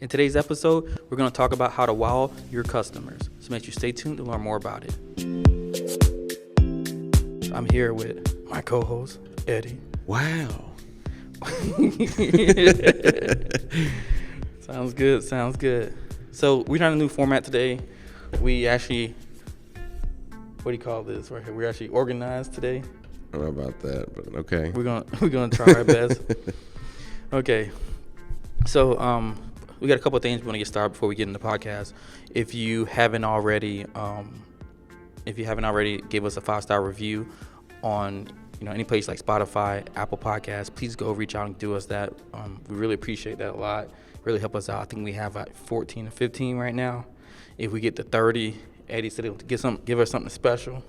In today's episode, we're going to talk about how to wow your customers. So make sure you stay tuned to learn more about it. I'm here with my co-host, Eddie. Wow. Sounds good. So we're on a new format today. We actually, what do you call this right here? We're actually organized today. I don't know about that, but okay. We're gonna try our best. Okay. So we got a couple of things we want to get started before we get into the podcast. If you haven't already, give us a 5-star review on any place like Spotify, Apple Podcasts, please go reach out and do us that. We really appreciate that a lot. Really help us out. I think we have like 14 or 15 right now. If we get to 30, Eddie said he'll give us something special.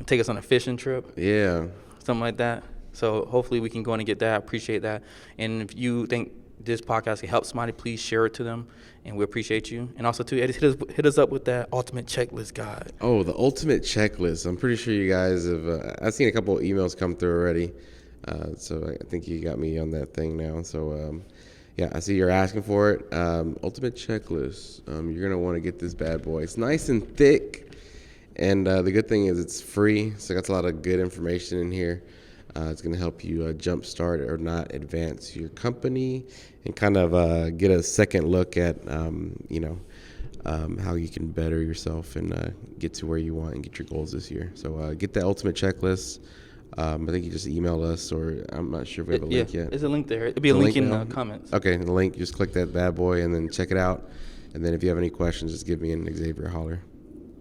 Take us on a fishing trip. Yeah. Something like that. So hopefully we can go in and get that. Appreciate that. And if you think this podcast can help somebody, please share it to them, and we appreciate you. And also too, Eddie, hit us up with that ultimate checklist guide. Oh, the ultimate checklist. I'm pretty sure you guys have. I've seen a couple of emails come through already, so I think you got me on that thing now. So yeah, I see you're asking for it. Ultimate checklist. You're gonna want to get this bad boy. It's nice and thick, and the good thing is it's free. So it got a lot of good information in here. It's going to help you jumpstart or not advance your company and kind of get a second look at, how you can better yourself and get to where you want and get your goals this year. So get the ultimate checklist. I think you just emailed us, or I'm not sure if we have a link yet. There's a link there. It'll be a link in the comments. Okay, the link, just click that bad boy and then check it out. And then if you have any questions, just give me an Xavier holler.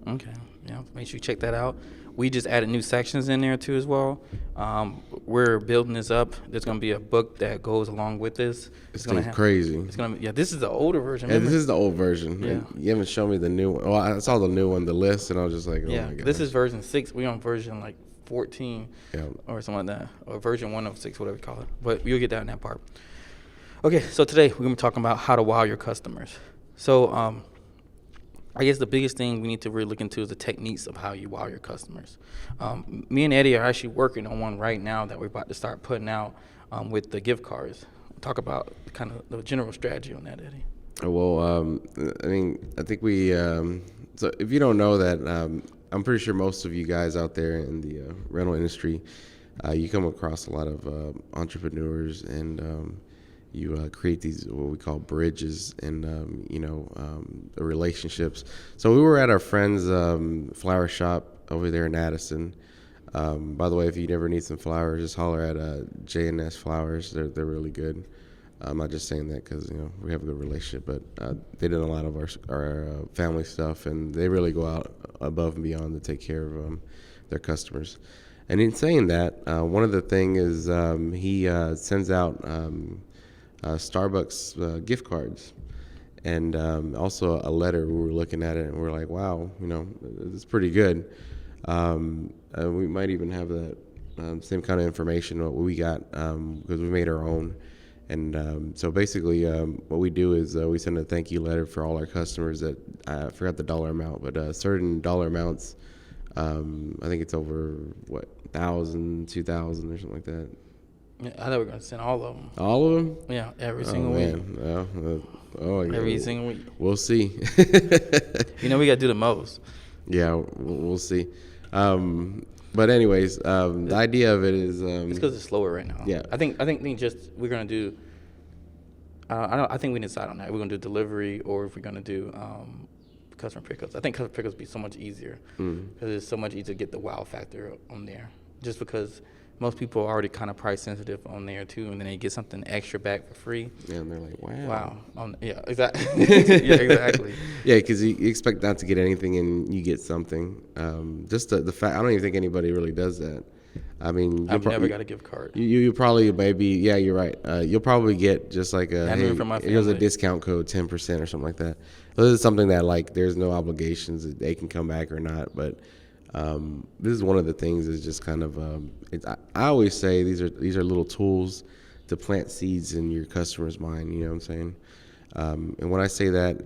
Okay, yeah, make sure you check that out. We just added new sections in there too as well. We're building this up. There's going to be a book that goes along with this. It's going to be crazy. It's going to be, this is the older version. Yeah, this is the old version. Yeah. You haven't shown me the new one. Well, I saw the new one, the list, and I was just like, oh my God. This is version 6. We're on version like 14 yeah. or something like that, or version 106, whatever you call it. But you'll get that in that part. Okay, so today we're going to be talking about how to wow your customers. So I guess the biggest thing we need to really look into is the techniques of how you wow your customers. Me and Eddie are actually working on one right now that we're about to start putting out with the gift cards. Talk about kind of the general strategy on that, Eddie. Well, I think we, so if you don't know that, I'm pretty sure most of you guys out there in the rental industry, you come across a lot of entrepreneurs and you create these what we call bridges and the relationships. So we were at our friend's flower shop over there in Addison. By the way, if you ever need some flowers, just holler at J&S Flowers. They're really good. I'm not just saying that because we have a good relationship, but they did a lot of our family stuff, and they really go out above and beyond to take care of their customers. And in saying that, one of the things is he sends out Starbucks gift cards, and also a letter. We were looking at it and we're like, wow, it's pretty good. We might even have that same kind of information what we got because we made our own. And so basically what we do is we send a thank you letter for all our customers that I forgot the dollar amount, but certain dollar amounts, I think it's over 1,000, 2,000 or something like that. Yeah, I thought we were going to send all of them. All of them? Yeah, every single week. Every single week. We'll see. We got to do the most. Yeah, we'll see. But anyways, the idea of it is it's because it's slower right now. Yeah, I think we're gonna do. I think we decide on that. We're gonna do delivery, or if we're gonna do customer pickups. I think customer pickups would be so much easier because it's so much easier to get the wow factor on there. Just because most people are already kind of price sensitive on there too, and then they get something extra back for free. Yeah, and they're like, wow. Yeah, exactly. Yeah, exactly. Yeah, because you expect not to get anything and you get something. Just the fact, I don't even think anybody really does that. I mean, I've never got a gift card. You probably maybe, yeah, you're right. You'll probably get just like here's a discount code, 10% or something like that. This is something that like there's no obligations that they can come back or not, but this is one of the things is just kind of I always say these are little tools to plant seeds in your customer's mind. You know what I'm saying? And when I say that,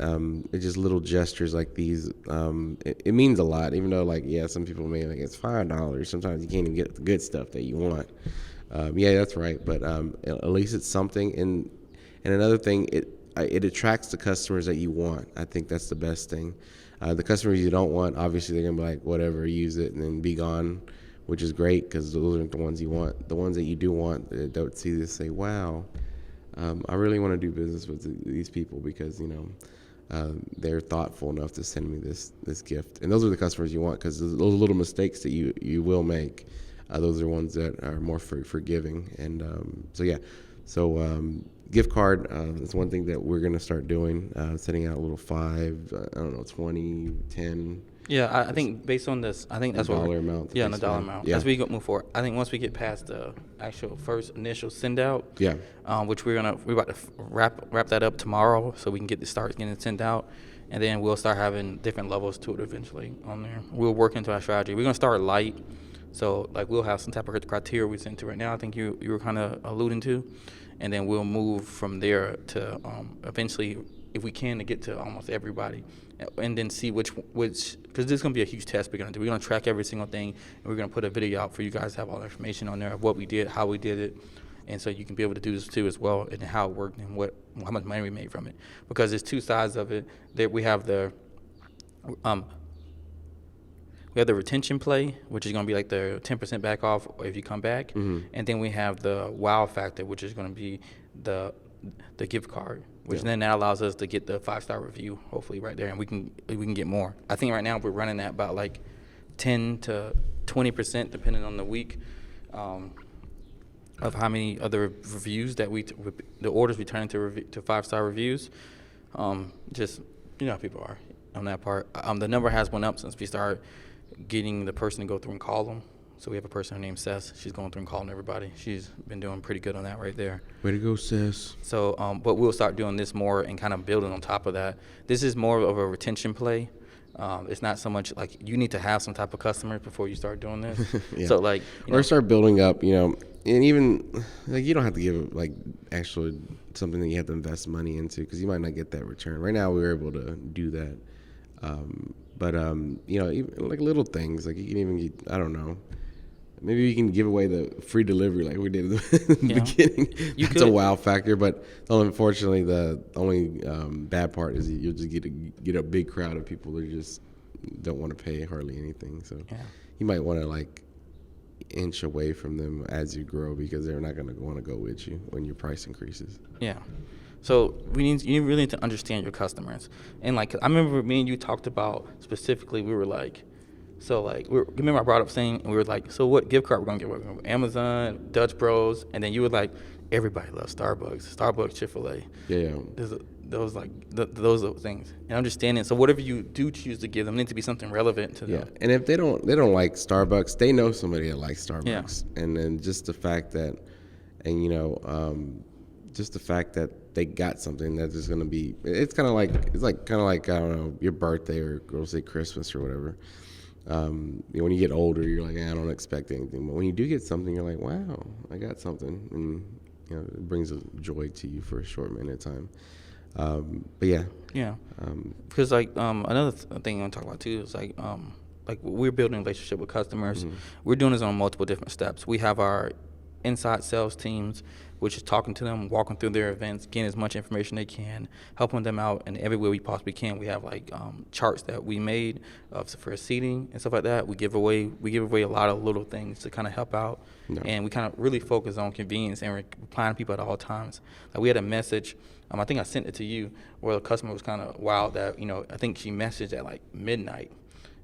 it's just little gestures like these. It means a lot, even though some people may think it's $5. Sometimes you can't even get the good stuff that you want. Yeah, that's right. But at least it's something. And another thing, it attracts the customers that you want. I think that's the best thing. The customers you don't want, obviously, they're gonna be like, whatever, use it and then be gone, which is great because those aren't the ones you want. The ones that you do want, they don't see this, say, wow, I really want to do business with these people because they're thoughtful enough to send me this gift. And those are the customers you want because those little mistakes that you will make, those are ones that are more forgiving. And so gift card is one thing that we're going to start doing, setting out a little 20, 10. Yeah, I think based on this, I think that's what dollar amount. Yeah, on the dollar amount. Yeah. As we move forward, I think once we get past the actual first initial send out, Yeah. Which we're about to wrap that up tomorrow, so we can start getting it sent out, and then we'll start having different levels to it eventually on there. We'll work into our strategy. We're gonna start light, so like we'll have some type of criteria we send to right now. I think you were kind of alluding to, and then we'll move from there to eventually, if we can, to get to almost everybody, and then see which because this is going to be a huge test we're going to do. We're going to track every single thing, and we're going to put a video out for you guys to have all the information on there of what we did, how we did it, and so you can be able to do this too as well, and how it worked and how much money we made from it. Because there's two sides of it. We have the retention play, which is going to be like the 10% back off if you come back, and then we have the wow factor, which is going to be the gift card, which then that allows us to get the 5-star review, hopefully right there, and we can get more. I think right now we're running at about like 10 to 20%, depending on the week, of how many other reviews that the orders we turn into 5-star reviews. Just how people are on that part. The number has went up since we started getting the person to go through and call them. So we have a person named Seth. She's going through and calling everybody. She's been doing pretty good on that right there. Way to go, Seth. So, but we'll start doing this more and kind of building on top of that. This is more of a retention play. It's not so much like you need to have some type of customers before you start doing this. Yeah. So like, or start building up, and even like you don't have to give like actually something that you have to invest money into because you might not get that return. Right now, we were able to do that. But even like little things, like you can even get, I don't know, maybe you can give away the free delivery like we did in the beginning. That's a wow factor, but unfortunately the only bad part is you'll just get a big crowd of people that just don't want to pay hardly anything. So you might want to like inch away from them as you grow because they're not going to want to go with you when your price increases. Yeah. So you really need to understand your customers. And like, I remember me and you talked about specifically, we were like, remember I brought up saying, and we were like, so what gift card we're going to get? Amazon, Dutch Bros, and then you were like, everybody loves Starbucks, Chick-fil-A. Yeah. Those are things. And understanding, so whatever you do choose to give them needs to be something relevant to them. And if they don't like Starbucks, they know somebody that likes Starbucks. Yeah. And then just the fact that, just the fact that they got something that is going to be, it's kind of like, I don't know, your birthday or go say Christmas or whatever. When you get older, you're like, I don't expect anything. But when you do get something, you're like, wow, I got something. And, it brings a joy to you for a short minute of time. But yeah. Yeah. Because another thing I want to talk about too is like we're building a relationship with customers. Mm-hmm. We're doing this on multiple different steps. We have our inside sales teams, which is talking to them, walking through their events, getting as much information they can, helping them out in every way we possibly can. We have charts that we made for seating and stuff like that. We give away a lot of little things to kind of help out, and we kind of really focus on convenience and replying to people at all times. Like we had a message, I think I sent it to you, where the customer was kind of wild that I think she messaged at like midnight.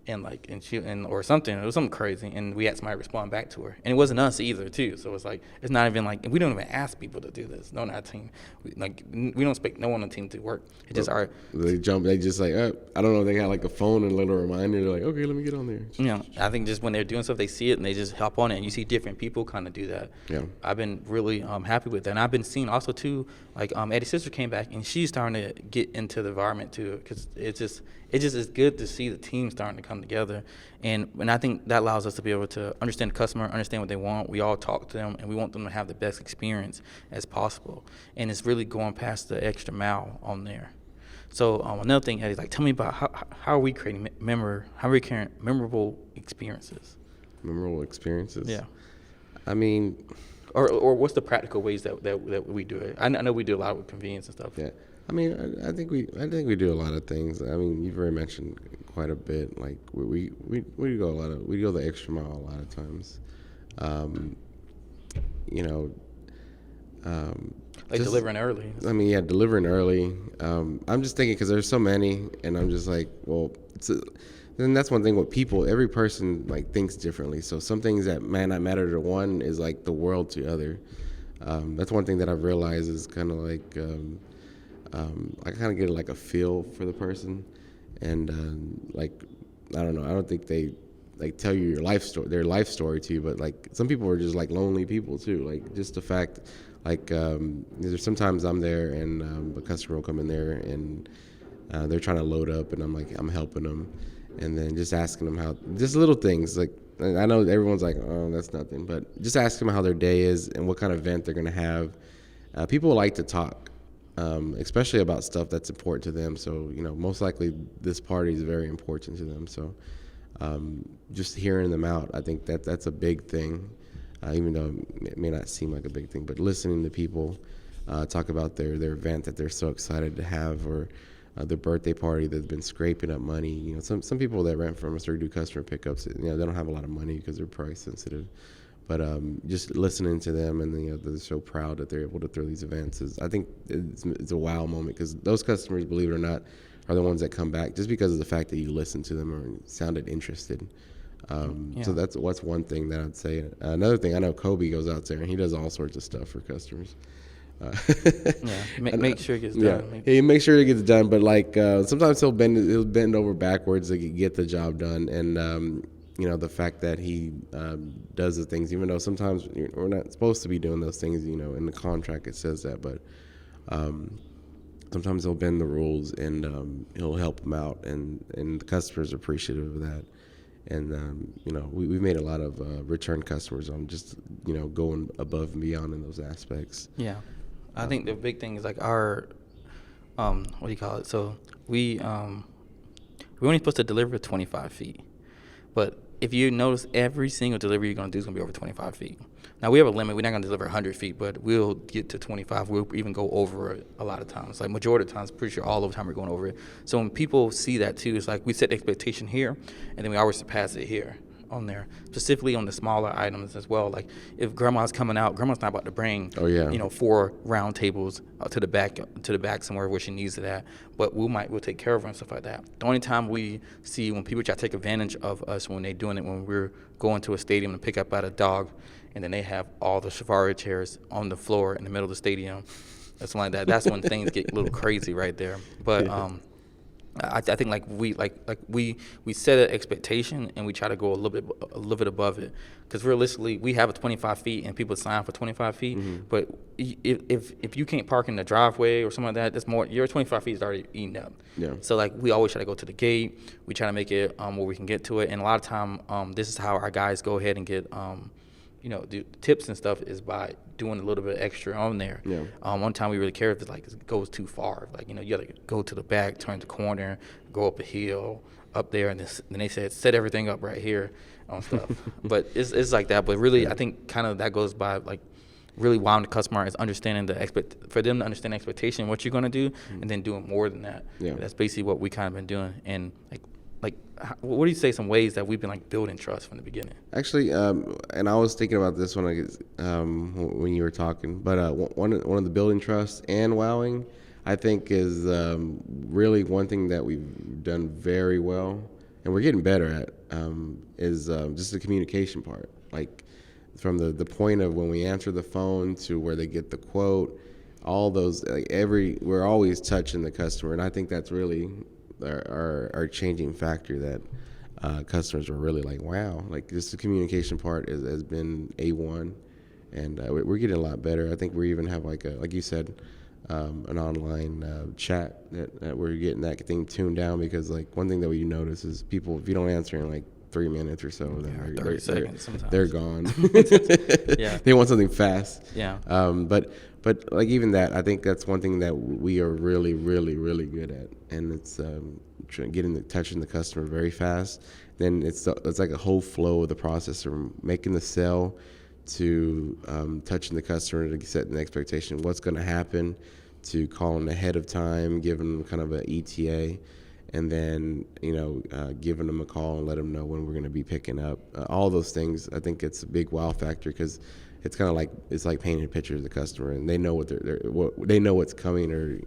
Or something. It was something crazy, and we had somebody respond back to her, and it wasn't us either, too. So it's like it's not even like we don't even ask people to do this. No, not our team. We don't expect no one on the team to work. It's just our. They jump. They just like I don't know. They got like a phone and a little reminder. They're like, okay, let me get on there. I think just when they're doing stuff, they see it and they just hop on it. And you see different people kind of do that. Yeah. I've been really happy with that, and I've been seeing also too. Like Eddie's sister came back, and she's starting to get into the environment too, because it just is good to see the team starting to come together, and I think that allows us to be able to understand the customer, understand what they want. We all talk to them, and we want them to have the best experience as possible, and it's really going past the extra mile on there. So another thing, Eddie, tell me about how are we creating memorable experiences? Memorable experiences. Yeah. I mean. Or what's the practical ways that we do it? I know we do a lot with convenience and stuff. Yeah. I mean, I think we do a lot of things. I mean, you've already mentioned quite a bit. Like we go we go the extra mile a lot of times. Um, you know, Like just, delivering early. I mean, yeah, delivering early. I'm just thinking because there's so many, and I'm just like, well, then that's one thing with people. Every person like thinks differently. So some things that might not matter to one is like the world to other. That's one thing that I've realized is kind of like I kind of get like a feel for the person, and like I don't know. I don't think they like tell you their life story to you, but like some people are just like lonely people too. Like just the fact, like there's sometimes I'm there and a customer will come in there and they're trying to load up, and I'm helping them, and then just asking them how just little things like. I know everyone's like, oh, that's nothing, but just ask them how their day is and what kind of event they're going to have. People like to talk, especially about stuff that's important to them. So, most likely this party is very important to them. So, just hearing them out, I think that's a big thing, even though it may not seem like a big thing. But listening to people talk about their event that they're so excited to have, or their birthday party that's been scraping up money. Some people that rent from us or do customer pickups, they don't have a lot of money because they're price sensitive. But just listening to them, and they're so proud that they're able to throw these events. I think it's a wow moment, because those customers, believe it or not, are the ones that come back just because of the fact that you listened to them or sounded interested. So that's one thing that I'd say. Another thing, I know Kobe goes out there and he does all sorts of stuff for customers. Make sure it gets done. Yeah, he makes sure it gets done. But like sometimes he'll bend over backwards to get the job done, and the fact that he does the things, even though sometimes we're not supposed to be doing those things. In the contract it says that, but sometimes he'll bend the rules, and he'll help them out, and the customers are appreciative of that. And we've made a lot of return customers on just going above and beyond in those aspects. Yeah. I think the big thing is like our, what do you call it? So we're only supposed to deliver 25 feet. But if you notice, every single delivery you're going to do is going to be over 25 feet. Now, we have a limit. We're not going to deliver 100 feet, but we'll get to 25. We'll even go over it a lot of times. Like majority of the times, pretty sure all of the time we're going over it. So when people see that too, it's like we set the expectation here, and then we always surpass it here on there, specifically on the smaller items as well. Like if grandma's coming out, grandma's not about to bring 4 round tables to the back somewhere where she needs it at, but we'll take care of her and stuff like that. The only time we see when people try to take advantage of us when they're doing it, when we're going to a stadium to pick up a dog, and then they have all the safari chairs on the floor in the middle of the stadium, something like that. That's when things get a little crazy right there. But I think we set an expectation, and we try to go a little bit above it, because realistically we have a 25 feet and people sign for 25 feet. Mm-hmm. But if you can't park in the driveway or something like that, that's more, your 25 feet is already eaten up. Yeah. So like we always try to go to the gate. We try to make it where we can get to it, and a lot of time this is how our guys go ahead and get the tips and stuff, is by doing a little bit extra on there. Yeah. One time we really cared if it goes too far. Like, you got to go to the back, turn the corner, go up a hill, up there, and then they said set everything up right here on stuff. But it's like that. But really, I think kind of that goes by like really wowing the customer is understanding for them to understand the expectation, what you're going to do, and then doing more than that. Yeah. That's basically what we kind of been doing. And what do you say some ways that we've been like building trust from the beginning? Actually, and I was thinking about this when you were talking, but one of the building trust and wowing, I think, is really one thing that we've done very well, and we're getting better at, is just the communication part. Like from the point of when we answer the phone to where they get the quote, all those, we're always touching the customer, and I think that's really our changing factor, that customers are really like, wow, like just the communication part has been A1, and we're getting a lot better. I think we even have like you said, an online chat that we're getting that thing tuned down, because like one thing that we notice is people, if you don't answer in like 3 minutes or so, then 30 seconds sometimes. They're gone. Yeah. They want something fast. Yeah. But like even that, I think that's one thing that we are really, really, really good at, and it's touching the customer very fast. Then it's like a whole flow of the process from making the sale to touching the customer to set an expectation, what's going to happen, to call them ahead of time, giving them kind of an ETA, and then giving them a call and let them know when we're going to be picking up. All those things, I think it's a big wow factor, because it's kind of like painting a picture of the customer, and they know they know what's coming, or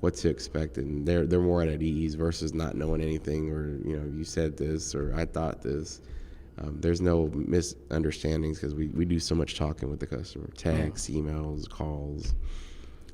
what to expect, and they're more at ease versus not knowing anything, or you said this or I thought this. There's no misunderstandings, because we do so much talking with the customer, texts, emails, calls.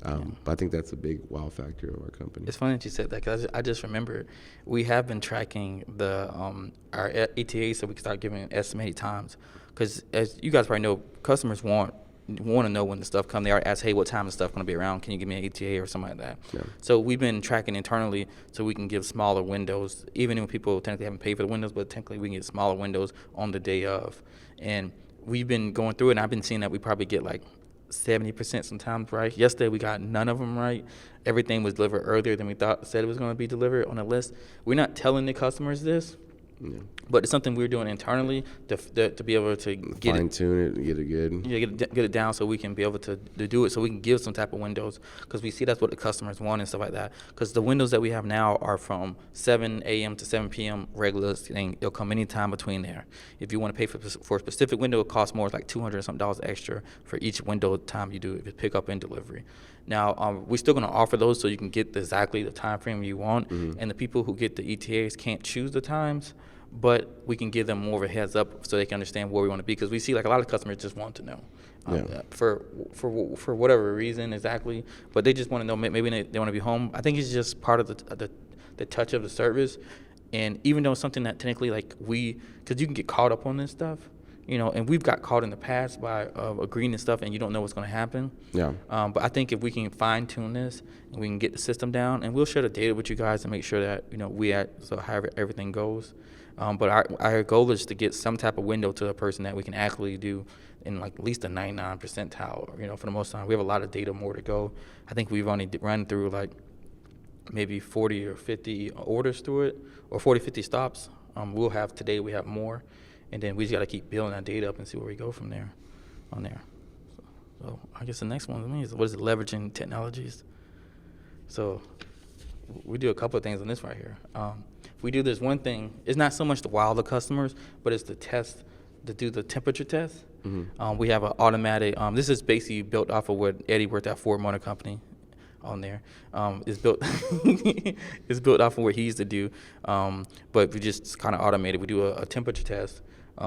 But I think that's a big wow factor of our company. It's funny that you said that, because I just remember we have been tracking our ETA so we can start giving estimated times. Because as you guys probably know, customers want to know when the stuff comes. They already ask, hey, what time is stuff going to be around? Can you give me an ETA or something like that? Yeah. So we've been tracking internally so we can give smaller windows, even when people technically haven't paid for the windows, but technically we can get smaller windows on the day of. And we've been going through it, and I've been seeing that we probably get like 70% sometimes right. Yesterday we got none of them right. Everything was delivered earlier than we said it was going to be delivered on the list. We're not telling the customers this, but it's something we're doing internally to be able to get fine tune it and get it good. Yeah, get it down so we can be able to do it, so we can give some type of windows, because we see that's what the customers want and stuff like that. Because the windows that we have now are from 7 a.m. to 7 p.m. regular thing. It'll come anytime between there. If you want to pay for a specific window, it costs more, like $200 something extra for each window time you do if it's pick up and delivery. Now, we're still going to offer those so you can get exactly the time frame you want, and the people who get the ETAs can't choose the times, but we can give them more of a heads up so they can understand where we want to be, because we see like a lot of customers just want to know for whatever reason exactly, but they just want to know, maybe they want to be home. I think it's just part of the touch of the service. And even though it's something that technically because you can get caught up on this stuff, and we've got caught in the past by agreeing to stuff and you don't know what's going to happen. Yeah. But I think if we can fine tune this and we can get the system down, and we'll share the data with you guys to make sure that so how everything goes. But our goal is to get some type of window to a person that we can actually do in like at least a 99 percentile. For the most time, we have a lot of data more to go. I think we've only run through like maybe 40 or 50 orders through it, or 40, 50 stops. Today we have more, and then we just got to keep building that data up and see where we go from there on there. So I guess the next one to me is, what is it, leveraging technologies? So we do a couple of things on this right here. We do this one thing. It's not so much to wow the customers, but it's to do the temperature test. Mm-hmm. We have an automatic. This is basically built off of what Eddie worked at Ford Motor Company. On there, it's built. It's built off of what he used to do, but we just kind of automated. We do a temperature test.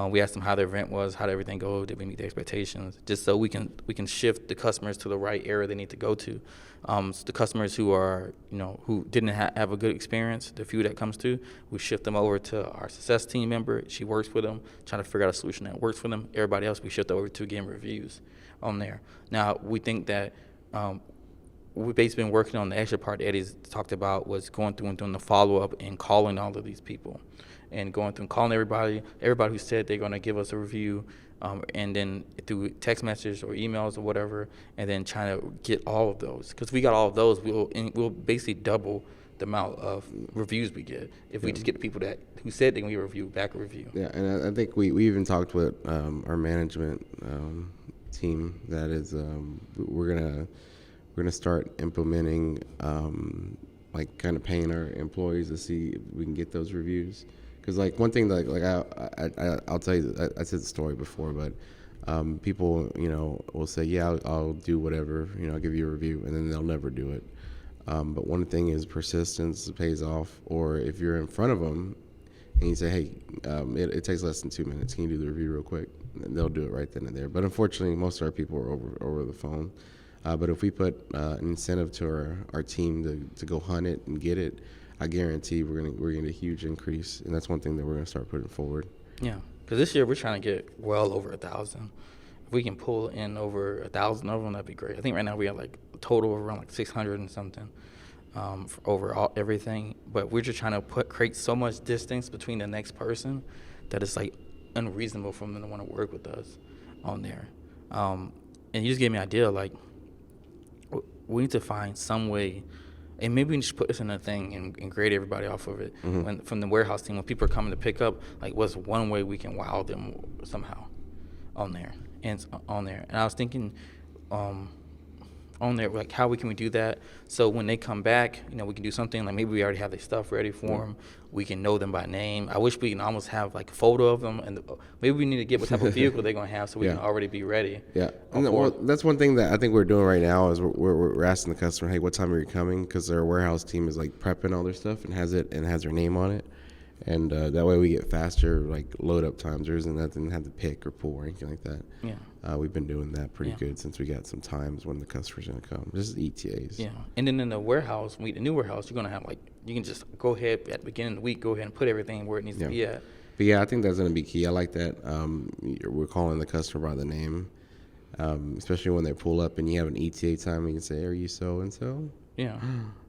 We ask them how their event was, how did everything go, did we meet the expectations, just so we can shift the customers to the right area they need to go to. So the customers who are, who didn't have a good experience, the few that comes to, we shift them over to our success team member. She works with them, trying to figure out a solution that works for them. Everybody else we shift over to getting reviews on there. Now, we think that we've basically been working on the extra part Eddie's talked about, was going through and doing the follow-up and calling all of these people. And going through and calling everybody who said they're going to give us a review, and then through text message or emails or whatever, and then trying to get all of those. Because we got all of those, we'll basically double the amount of reviews we get if we just get the people who said they're going to give a review back a review. Yeah, and I think we even talked with our management team that is we're gonna start implementing like kind of paying our employees to see if we can get those reviews. Because like one thing that I'll tell you, I said the story before, but people will say, yeah, I'll do whatever, I'll give you a review, and then they'll never do it. But one thing is persistence pays off. Or if you're in front of them and you say, hey, it takes less than 2 minutes, can you do the review real quick? And they'll do it right then and there. But unfortunately, most of our people are over the phone. But if we put an incentive to our team to go hunt it and get it, I guarantee we're gonna get a huge increase, and that's one thing that we're gonna start putting forward. Yeah, because this year we're trying to get well over 1,000. If we can pull in over 1,000 of them, that'd be great. I think right now we have like a total of around like 600 and something for over everything. But we're just trying to create so much distance between the next person that it's like unreasonable for them to want to work with us on there. And you just gave me an idea, like we need to find some way. And maybe we can just put this in a thing and grade everybody off of it. Mm-hmm. From the warehouse team, when people are coming to pick up, like what's one way we can wow them somehow on there. And I was thinking, on there, like how can we do that so when they come back, we can do something like maybe we already have their stuff ready for them. We can know them by name. I wish we can almost have like a photo of them, and maybe we need to get what type of vehicle they're gonna have so we can already be ready. Yeah, and that's one thing that I think we're doing right now is we're asking the customer, hey, what time are you coming? Because their warehouse team is like prepping all their stuff and has their name on it. And that way we get faster, like load up times. There isn't nothing to have to pick or pull or anything like that. Yeah. We've been doing that pretty good since we got some times when the customer's going to come. Just ETAs. Yeah. And then in the warehouse, the new warehouse, you're going to have you can just go ahead at the beginning of the week, go ahead and put everything where it needs to be at. But yeah, I think that's going to be key. I like that. We're calling the customer by the name, especially when they pull up and you have an ETA time. You can say, are you so-and-so? Yeah.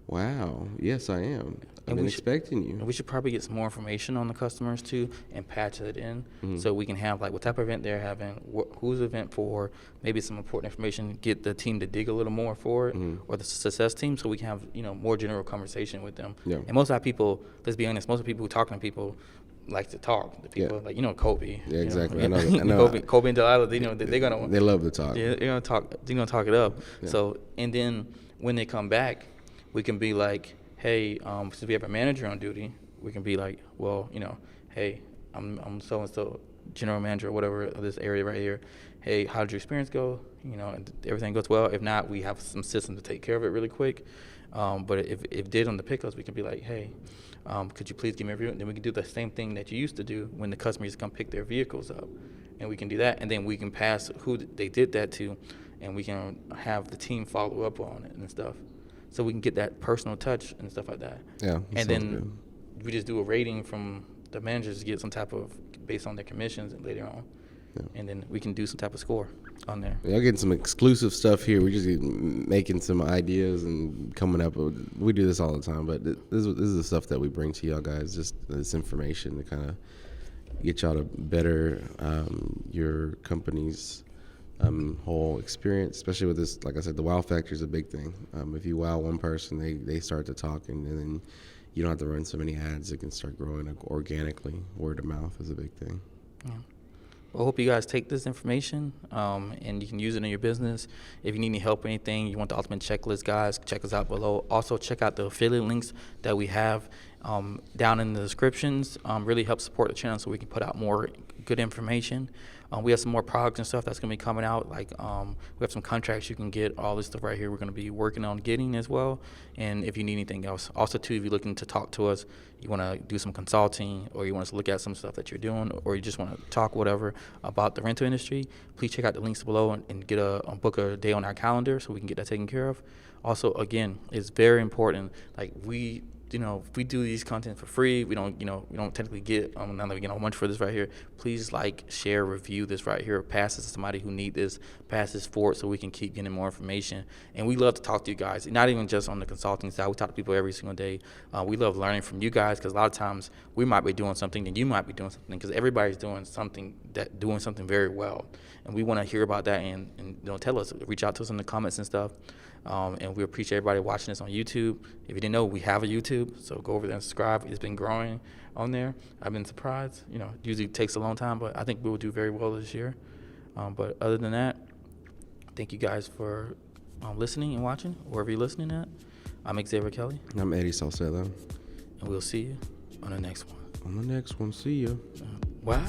Wow. Yes, I am. I've been expecting you. We should probably get some more information on the customers too and patch it in so we can have what type of event they're having, who's the event for, maybe some important information, get the team to dig a little more for it or the success team so we can have, more general conversation with them. Yeah. And most of our people, let's be honest, most of the people who talking to people like to talk. The people Kobe. Yeah, exactly. I know. Kobe and Delilah, they're gonna. They love to talk. Yeah, they're gonna talk. They're gonna talk it up. Yeah. So and then when they come back, we can be like, hey, since we have a manager on duty, we can be like, well, hey, I'm so and so general manager or whatever of this area right here. Hey, how did your experience go? And everything goes well. If not, we have some system to take care of it really quick. But if did on the pickups, we can be like, hey, could you please give me a review? And then we can do the same thing that you used to do when the customers come pick their vehicles up. And we can do that. And then we can pass who they did that to, and we can have the team follow up on it and stuff. So we can get that personal touch and stuff like that. Yeah. And then we just do a rating from the managers to get some type of, based on their commissions and later on. Yeah. And then we can do some type of score on there. Y'all getting some exclusive stuff here. We're just making some ideas and coming up with, we do this all the time, but this is the stuff that we bring to y'all guys, just this information to kind of get y'all to better your company's whole experience, especially with this. Like I said, the wow factor is a big thing. If you wow one person, they start to talk, and then you don't have to run so many ads. It can start growing organically. Word of mouth is a big thing. Yeah. Well, I hope you guys take this information and you can use it in your business. If you need any help or anything, you want the ultimate checklist, guys, check us out below. Also, check out the affiliate links that we have down in the descriptions. Really help support the channel so we can put out more good information. We have some more products and stuff that's going to be coming out. We have some contracts you can get, all this stuff right here we're going to be working on getting as well. And if you need anything else. Also, too, if you're looking to talk to us, you want to do some consulting, or you want us to look at some stuff that you're doing, or you just want to talk whatever about the rental industry, please check out the links below and get book a day on our calendar so we can get that taken care of. Also, again, it's very important. If we do these content for free, we don't technically get, now that we get a bunch for this right here, please share, review this right here, pass this to somebody who need this, pass this forward so we can keep getting more information. And we love to talk to you guys, not even just on the consulting side. We talk to people every single day. We love learning from you guys because a lot of times we might be doing something and you might be doing something because everybody's doing something very well. And we want to hear about that and tell us, reach out to us in the comments and stuff. And we appreciate everybody watching this on YouTube. If you didn't know, we have a YouTube, so go over there and subscribe. It's been growing on there. I've been surprised. It usually takes a long time, but I think we will do very well this year. But other than that, thank you guys for listening and watching, wherever you're listening at. I'm Xavier Kelly. I'm Eddie Salcedo. And we'll see you on the next one. On the next one, see you. Wow.